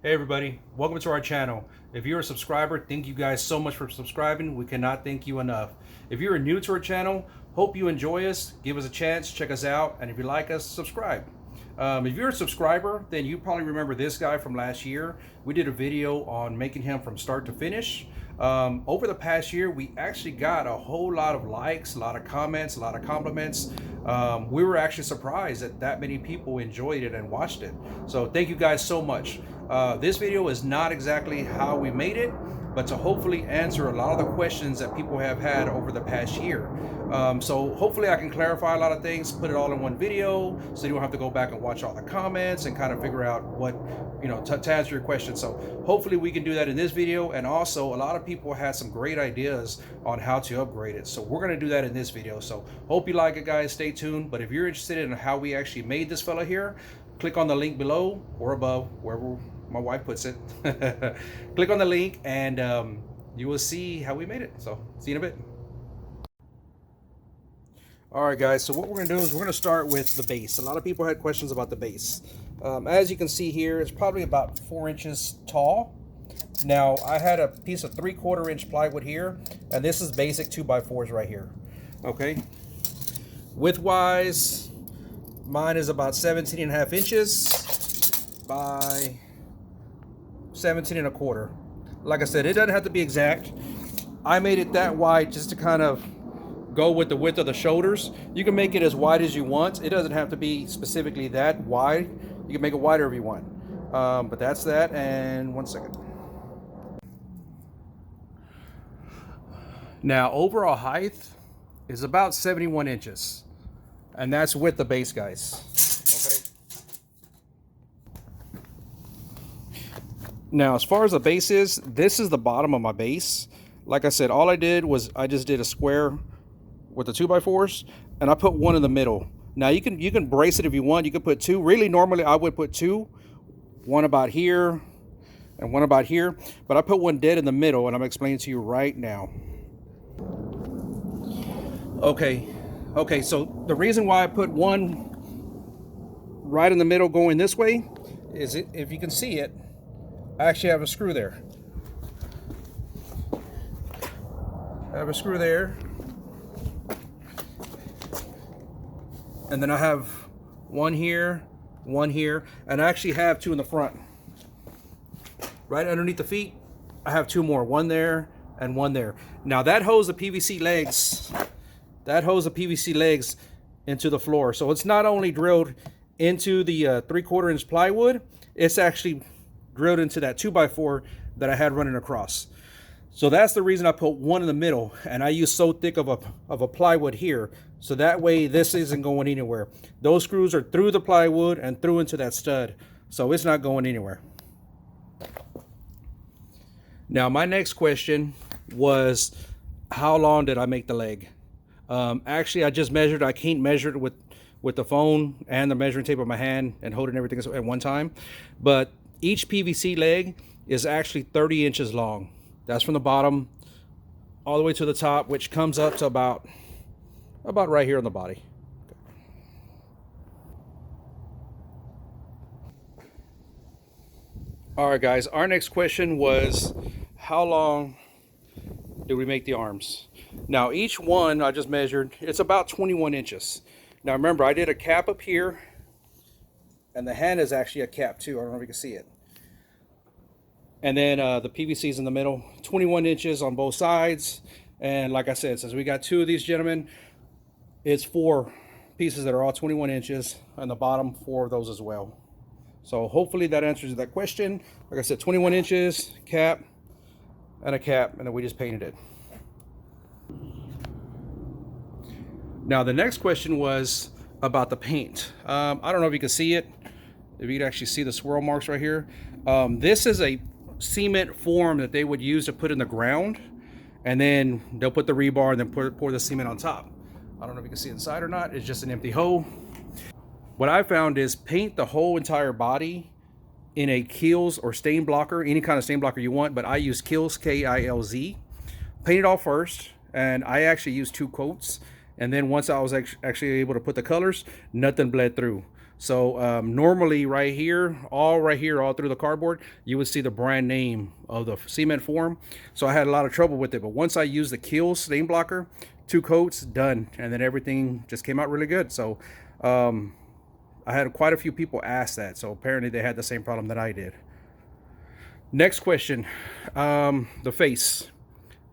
Hey everybody, welcome to our channel. If you're a subscriber, thank you guys so much for subscribing. We cannot thank you enough. If you're new to our channel, hope you enjoy us, give us a chance, check us out, and if you like us, subscribe. If you're a subscriber, then you probably remember this guy from last year. We did a video on making him from start to finish. Over the past year, we actually got a whole lot of likes, a lot of comments, a lot of compliments. We were actually surprised that many people enjoyed it and watched it. So thank you guys so much. This video is not exactly how we made it, but to hopefully answer a lot of the questions that people have had over the past year. So hopefully I can clarify a lot of things, put it all in one video, so you don't have to go back and watch all the comments and kind of figure out what, to answer your question. So hopefully we can do that in this video. And also a lot of people had some great ideas on how to upgrade it. So we're going to do that in this video. So hope you like it, guys. Stay tuned. But if you're interested in how we actually made this fella here, click on the link below or above, wherever my wife puts it. Click on the link and you will see how we made it. So see you in a bit. All right, guys, so what we're gonna do is we're gonna start with the base. A lot of people had questions about the base. As you can see here, it's probably about 4 inches tall. Now I had a piece of 3/4 inch plywood here, and this is basic 2x4s right here. Okay, width wise, mine is about 17.5 inches by 17.25. Like I said, it doesn't have to be exact. I made it that wide just to kind of go with the width of the shoulders. You can make it as wide as you want. It doesn't have to be specifically that wide. You can make it wider if you want. But that's that. And 1 second. Now, overall height is about 71 inches. And that's with the base, guys. Now, as far as the base is, this is the bottom of my base. Like I said, all I did was I just did a square with the 2x4s, and I put one in the middle. Now you can brace it if you want. You can put two. Really, normally I would put two, one about here and one about here, but I put one dead in the middle, and I'm explaining to you right now. Okay, so the reason why I put one right in the middle going this way is if you can see it, I actually have a screw there. I have a screw there. And then I have one here, and I actually have two in the front. Right underneath the feet, I have two more, one there and one there. Now that holds the PVC legs. That holds the PVC legs into the floor. So it's not only drilled into the 3/4 inch plywood, it's actually drilled into that 2x4 that I had running across. So that's the reason I put one in the middle, and I use so thick of a plywood here, so that way this isn't going anywhere. Those screws are through the plywood and through into that stud, so it's not going anywhere. Now my next question was, how long did I make the leg? Actually, I just measured. I can't measure it with the phone and the measuring tape of my hand and holding everything at one time, but each PVC leg is actually 30 inches long. That's from the bottom all the way to the top, which comes up to about right here on the body. All right, guys, our next question was, how long did we make the arms? Now, each one I just measured, it's about 21 inches. Now, remember, I did a cap up here, and the hand is actually a cap too. I don't know if you can see it. And then the PVC's in the middle, 21 inches on both sides. And like I said, since we got two of these gentlemen, it's 4 pieces that are all 21 inches, and the bottom 4 of those as well. So hopefully that answers that question. Like I said, 21 inches, cap, and a cap, and then we just painted it. Now the next question was about the paint. I don't know if you can see it, if you can actually see the swirl marks right here. This is a cement form that they would use to put in the ground, and then they'll put the rebar and then pour the cement on top. I don't know if you can see inside or not. It's just an empty hole. What I found is paint the whole entire body in a Kilz or stain blocker, any kind of stain blocker you want, but I use Kilz, K-I-L-Z. Paint it all first, and I actually used 2 coats, and then once I was actually able to put the colors, nothing bled through. So normally right here, all through the cardboard, you would see the brand name of the cement form. So I had a lot of trouble with it, but once I used the Kill stain blocker, 2 coats, done, and then everything just came out really good. So I had quite a few people ask that, so apparently they had the same problem that I did. Next question, the face.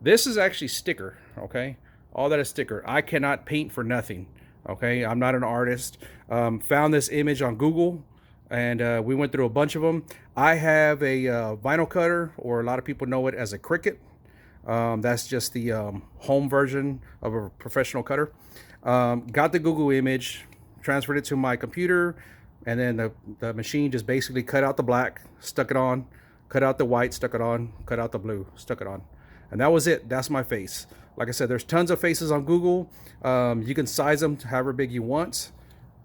This is actually sticker, okay? All that is sticker. I cannot paint for nothing, okay? I'm not an artist. Found this image on Google, and we went through a bunch of them. I have a vinyl cutter, or a lot of people know it as a Cricut. That's just the home version of a professional cutter. Got the Google image, transferred it to my computer, and then the machine just basically cut out the black, stuck it on, cut out the white, stuck it on, cut out the blue, stuck it on. And that was it. That's my face. Like I said, there's tons of faces on Google. You can size them to however big you want.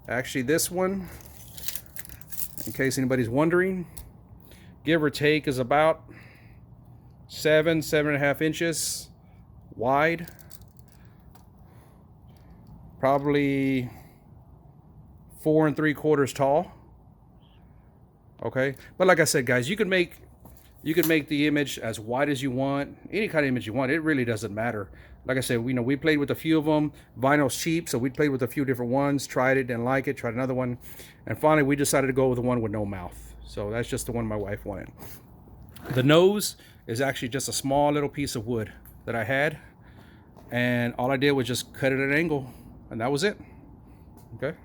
Actually, this one, in case anybody's wondering, give or take, is about 7.5 inches wide. Probably 4 3/4 tall. Okay, but like I said, guys, you can make the image as wide as you want, any kind of image you want. It really doesn't matter. Like I said, we played with a few of them. Vinyl's cheap, so we played with a few different ones, tried it, didn't like it, tried another one, and finally we decided to go with the one with no mouth. So that's just the one my wife wanted. The nose is actually just a small little piece of wood that I had, and all I did was just cut it at an angle, and that was it. Okay.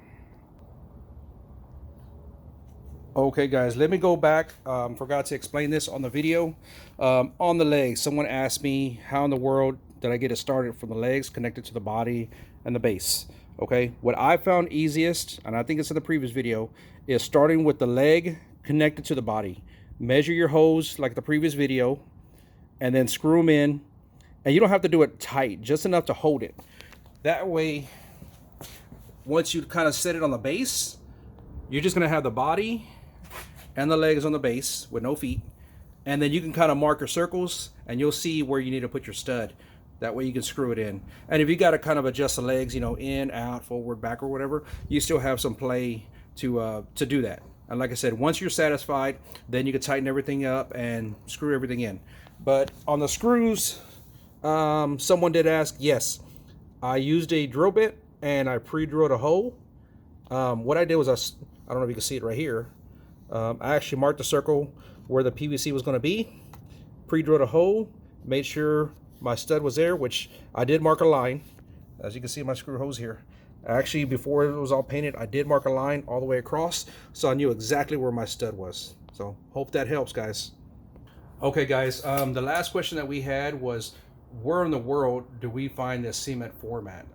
Okay, guys, let me go back. Forgot to explain this on the video. On the legs, someone asked me how in the world did I get it started from the legs connected to the body and the base. Okay, what I found easiest, and I think it's in the previous video, is starting with the leg connected to the body. Measure your hose like the previous video, and then screw them in. And you don't have to do it tight, just enough to hold it. That way, once you kind of set it on the base, you're just gonna have the body and the legs on the base with no feet. And then you can kind of mark your circles, and you'll see where you need to put your stud. That way you can screw it in. And if you got to kind of adjust the legs, in, out, forward, back, or whatever, you still have some play to do that. And like I said, once you're satisfied, then you can tighten everything up and screw everything in. But on the screws, someone did ask, yes, I used a drill bit and I pre-drilled a hole. What I did was, I don't know if you can see it right here. I actually marked the circle where the PVC was going to be, pre-drilled a hole, made sure my stud was there, which I did mark a line. As you can see my screw hose here. Actually, before it was all painted, I did mark a line all the way across, so I knew exactly where my stud was. So hope that helps, guys. Okay, guys, the last question that we had was, where in the world do we find this cement format?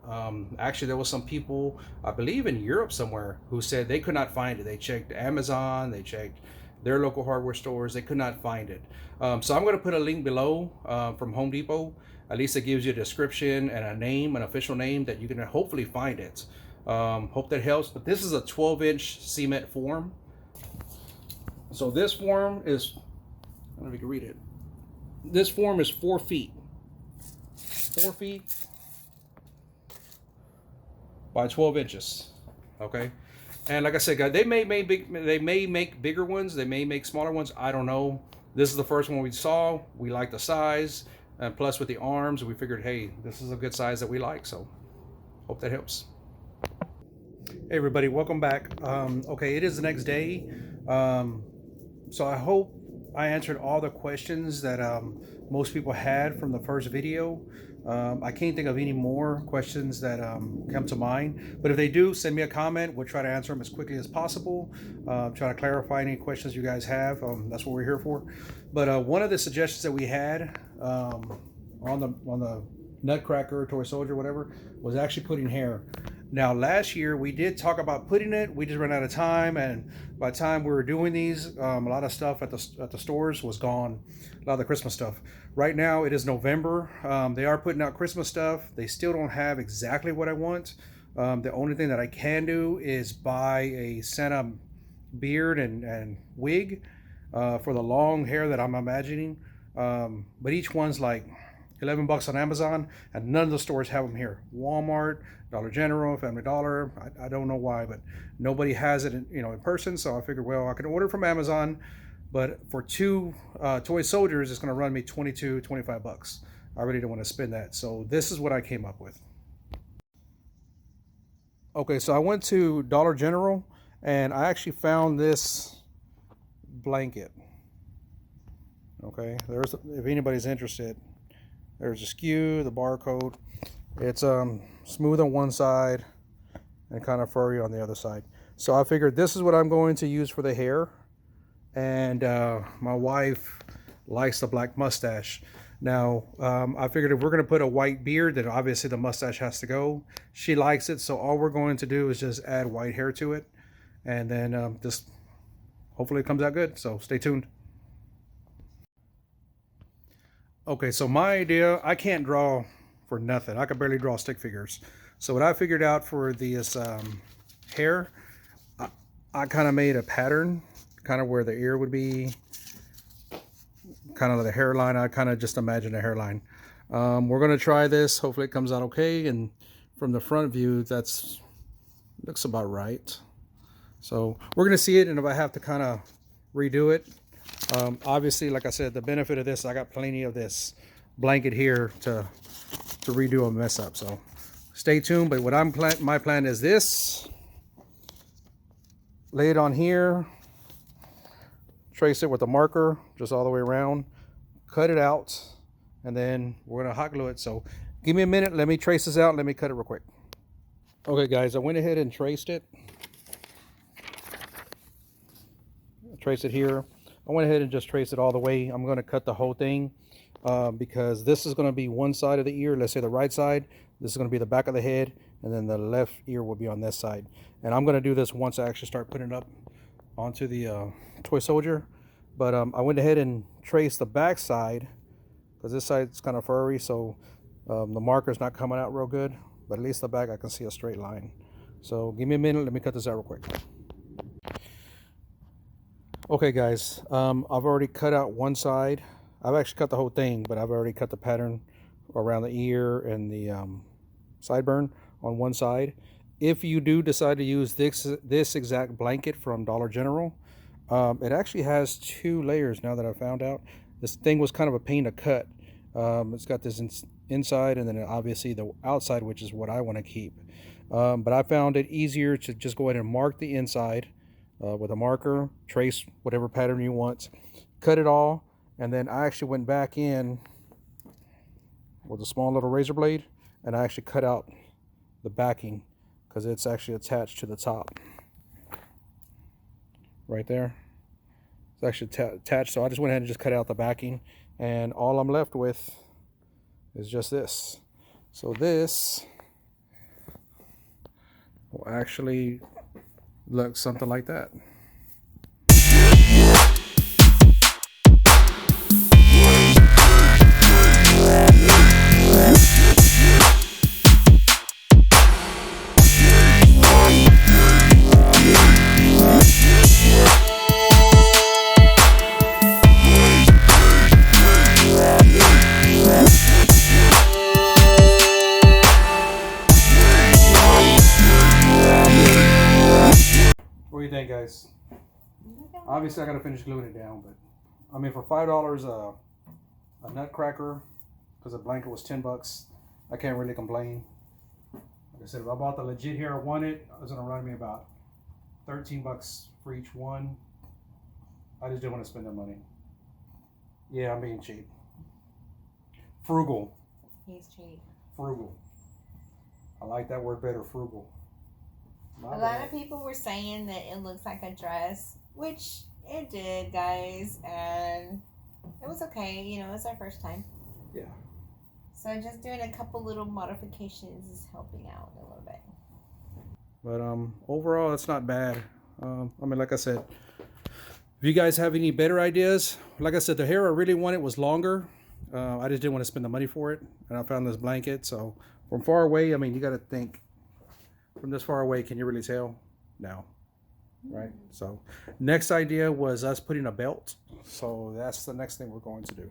Actually, there was some people, I believe in Europe somewhere, who said they could not find it. They checked Amazon, they checked their local hardware stores, they could not find it. So I'm going to put a link below from Home Depot. At least it gives you a description and a name, an official name, that you can hopefully find it. Hope that helps. But this is a 12-inch cement form. So this form is, I don't know if you can read it. This form is 4 feet. 4 feet by 12 inches. Okay. And like I said, guys, they may make bigger ones, they may make smaller ones, I don't know. This is the first one we saw. We like the size, and plus with the arms, we figured, hey, this is a good size that we like. So hope that helps. Hey everybody, welcome back. Okay, it is the next day. So I hope I answered all the questions that most people had from the first video. I can't think of any more questions that come to mind, but if they do, send me a comment. We'll try to answer them as quickly as possible. Try to clarify any questions you guys have. That's what we're here for. But one of the suggestions that we had on the Nutcracker, Toy Soldier, whatever, was actually putting hair. Now, last year we did talk about putting it. We just ran out of time, and by the time we were doing these, a lot of stuff at the stores was gone. A lot of the Christmas stuff. Right now it is November. They are putting out Christmas stuff. They still don't have exactly what I want. The only thing that I can do is buy a Santa beard and wig for the long hair that I'm imagining. But each one's like 11 bucks on Amazon, and none of the stores have them here. Walmart, Dollar General, Family Dollar, I don't know why, but nobody has it in, in person. So I figured, well, I can order from Amazon, but for 2 toy soldiers, it's going to run me 25 bucks. I really don't want to spend that. So this is what I came up with. Okay, so I went to Dollar General and I actually found this blanket. Okay, there's, if anybody's interested, there's a SKU, the barcode. It's smooth on one side and kind of furry on the other side. So I figured this is what I'm going to use for the hair. And my wife likes the black mustache. Now, I figured if we're going to put a white beard, then obviously the mustache has to go. She likes it, so all we're going to do is just add white hair to it. And then just hopefully it comes out good, so stay tuned. Okay, so my idea, I can't draw for nothing. I can barely draw stick figures. So what I figured out for this hair, I kind of made a pattern, kind of where the ear would be, kind of the hairline. I kind of just imagine a hairline. We're going to try this. Hopefully it comes out okay. And from the front view, looks about right. So we're going to see it, and if I have to kind of redo it, obviously, like I said, the benefit of this, I got plenty of this blanket here to redo a mess up. So stay tuned. But what my plan is this: lay it on here, trace it with a marker just all the way around, cut it out, and then we're gonna hot glue it. So give me a minute, let me trace this out, let me cut it real quick. Okay guys, I went ahead and traced it. Trace it here. I went ahead and just traced it all the way. I'm going to cut the whole thing because this is going to be one side of the ear. Let's say the right side. This is going to be the back of the head, and then the left ear will be on this side. And I'm going to do this once I actually start putting it up onto the toy soldier. But I went ahead and traced the back side because this side's kind of furry, so the marker's not coming out real good. But at least the back I can see a straight line. So give me a minute. Let me cut this out real quick. Okay guys, I've already cut out one side. I've actually cut the whole thing, but I've already cut the pattern around the ear and the sideburn on one side. If you do decide to use this exact blanket from Dollar General, it actually has 2 layers now that I found out. This thing was kind of a pain to cut. It's got this inside and then obviously the outside, which is what I want to keep. But I found it easier to just go ahead and mark the inside with a marker, trace whatever pattern you want, cut it all, and then I actually went back in with a small little razor blade and I actually cut out the backing because it's actually attached to the top right there. It's actually attached, so I just went ahead and just cut out the backing, and all I'm left with is just this. So this will actually look something like that. What do you think, guys? Obviously I gotta finish gluing it down, but I mean, for $5 a nutcracker, because the blanket was 10 bucks, I can't really complain. Like I said, if I bought the legit hair I wanted, it was gonna run me about 13 bucks for each one. I just didn't want to spend that money. Yeah, I'm being cheap. Frugal. He's cheap. Frugal. I like that word better, frugal. A lot of people were saying that it looks like a dress, which it did, guys, and it was okay. You know, it's our first time. Yeah. So just doing a couple little modifications is helping out a little bit. But overall, it's not bad. I mean, like I said, if you guys have any better ideas, like I said, the hair I really wanted was longer. I just didn't want to spend the money for it, and I found this blanket. So from far away, I mean, you got to think. From this far away, can you really tell? No. Right? So next idea was us putting a belt. So that's the next thing we're going to do.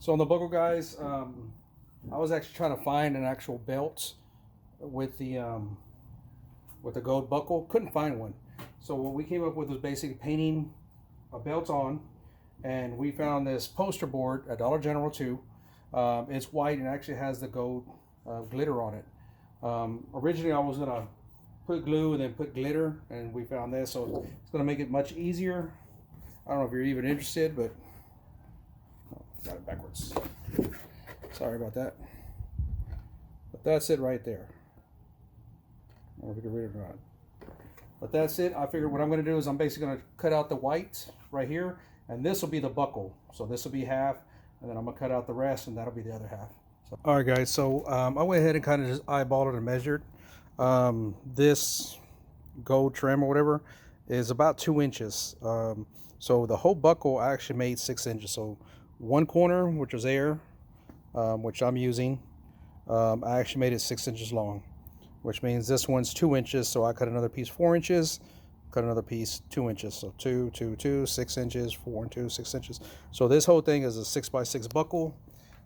So on the buckle, guys, I was actually trying to find an actual belt with the gold buckle. Couldn't find one. So what we came up with was basically painting a belt on, and we found this poster board at Dollar General too. It's white and actually has the gold glitter on it. Originally I was gonna put glue and then put glitter, and we found this, so it's gonna make it much easier. I don't know if you're even interested, but oh, got it backwards. Sorry about that. But that's it right there. I don't know if you can read it or not. But that's it. I figured what I'm going to do is I'm basically going to cut out the white right here, and this will be the buckle. So this will be half, and then I'm going to cut out the rest, and that'll be the other half. So, all right, guys. So I went ahead and kind of just eyeballed it and measured. This gold trim or whatever is about 2 inches. So the whole buckle I actually made 6 inches. So one corner, which was air, which I'm using, I actually made it 6 inches long, which means this one's 2 inches. So I cut another piece 4 inches, cut another piece 2 inches. So 2, 2, 2, 6 inches, 4 and 2, 6 inches. So this whole thing is a 6x6 buckle,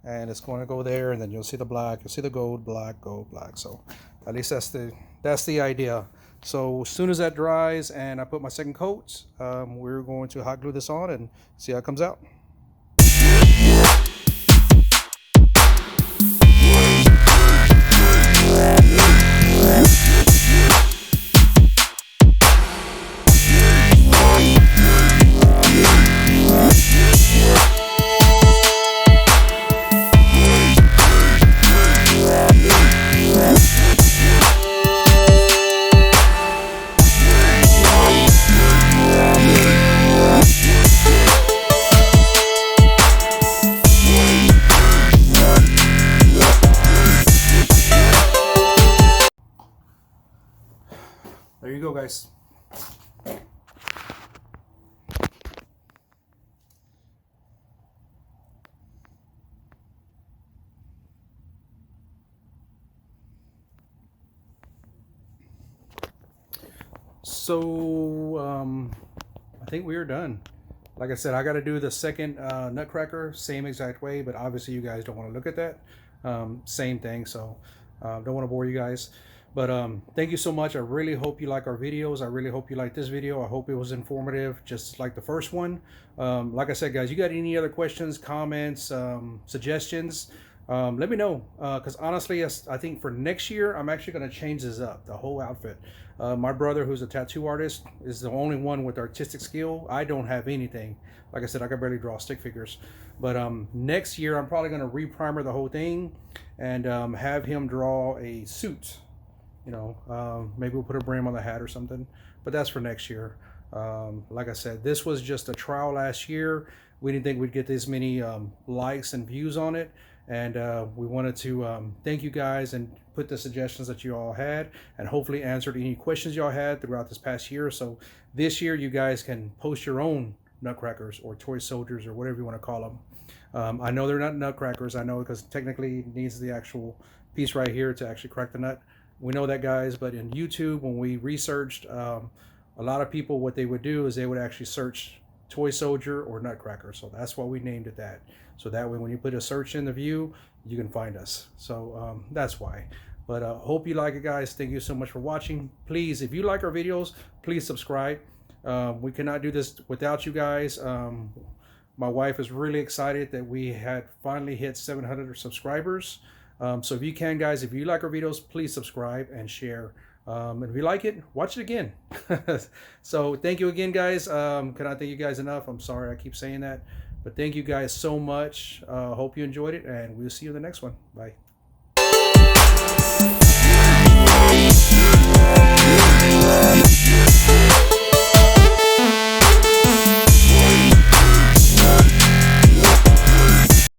and it's going to go there, and then you'll see the black, you'll see the gold, black, gold, black. So at least that's the idea. So as soon as that dries and I put my second coat, we're going to hot glue this on and see how it comes out. There you go, guys. So I think we are done. Like I said, I got to do the second nutcracker same exact way, but obviously you guys don't want to look at that. Same thing, so don't want to bore you guys. But thank you so much. I really hope you like our videos. I really hope you like this video. I hope it was informative, just like the first one. Like I said, guys, you got any other questions, comments, suggestions, let me know. Because honestly, I think for next year, I'm actually going to change this up, the whole outfit. My brother, who's a tattoo artist, is the only one with artistic skill. I don't have anything. Like I said, I can barely draw stick figures. But next year, I'm probably going to re-primer the whole thing and have him draw a suit. You know, maybe we'll put a brim on the hat or something, but that's for next year. Like I said, this was just a trial last year. We didn't think we'd get this many likes and views on it, and we wanted to thank you guys and put the suggestions that you all had, and hopefully answered any questions y'all had throughout this past year. So this year you guys can post your own nutcrackers or toy soldiers or whatever you want to call them. I know they're not nutcrackers. I know, because technically it needs the actual piece right here to actually crack the nut. We know that, guys, but in YouTube, when we researched, a lot of people, what they would do is they would actually search toy soldier or nutcracker. So that's why we named it that. So that way, when you put a search in the view, you can find us. So that's why. But hope you like it, guys. Thank you so much for watching. Please, if you like our videos, please subscribe. We cannot do this without you guys. My wife is really excited that we had finally hit 700 subscribers. So if you can, guys, if you like our videos, please subscribe and share. And if you like it, watch it again. So thank you again, guys. Cannot thank you guys enough. I'm sorry I keep saying that, but thank you guys so much. Hope you enjoyed it, and we'll see you in the next one. Bye.